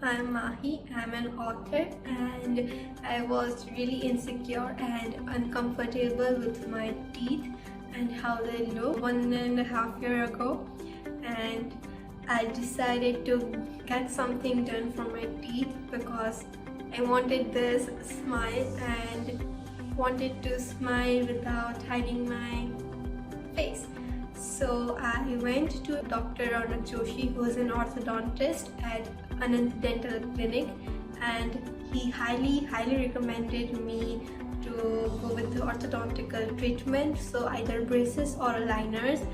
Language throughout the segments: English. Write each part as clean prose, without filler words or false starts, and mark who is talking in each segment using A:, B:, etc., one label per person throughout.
A: I'm Mahi. I'm an author and I was really insecure and uncomfortable with my teeth and how they look 1.5 years ago, and I decided to get something done for my teeth because I wanted this smile and wanted to smile without hiding my face. So I went to Dr. Ronak, who is an orthodontist at Anant Dental Clinic, and he highly recommended me to go with the orthodontical treatment, so either braces or aligners.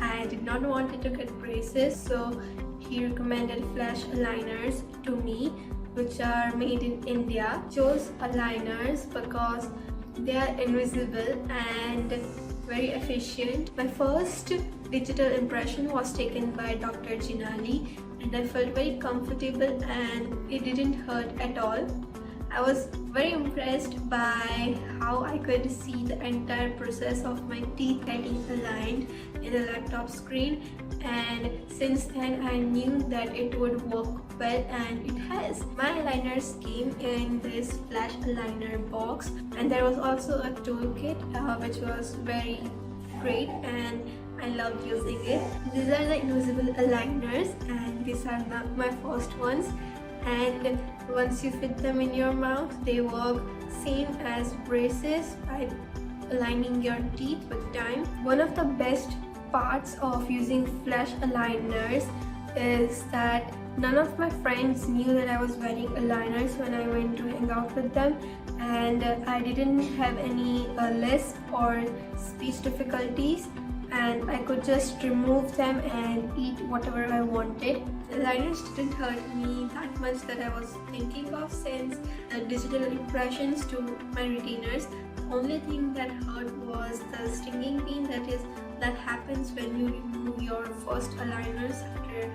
A: I did not want to get braces, so he recommended flash aligners to me, which are made in India. Chose aligners because they are invisible and very efficient. My first digital impression was taken by Dr. Jinali and I felt very comfortable and it didn't hurt at all. I was very impressed by how I could see the entire process of my teeth getting aligned in the laptop screen, and since then I knew that it would work well, and it has. My aligners came in this flash aligner box, and there was also a toolkit which was very great and I loved using it. These are the invisible aligners and these are not my first ones, and once you fit them in your mouth they work same as braces by aligning your teeth with time. One of the best parts of using flash aligners is that none of my friends knew that I was wearing aligners when I went to hang out with them, and I didn't have any lisp or speech difficulties, and I could just remove them and eat whatever I wanted. Aligners didn't hurt me that much that I was thinking of, since the digital impressions to my retainers. The only thing that hurt was the stinging pain that happens when you remove your first aligners after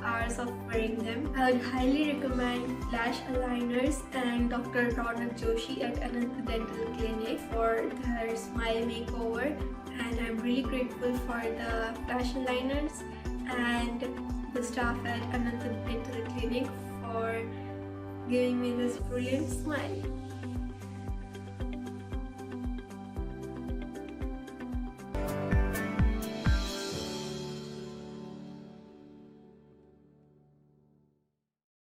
A: hours of wearing them. I would highly recommend flash aligners and Dr. Ronak at Anant Dental Clinic for their smile makeover, and I'm really grateful for the flash aligners and the staff at Anant Dental Clinic for giving me this brilliant smile.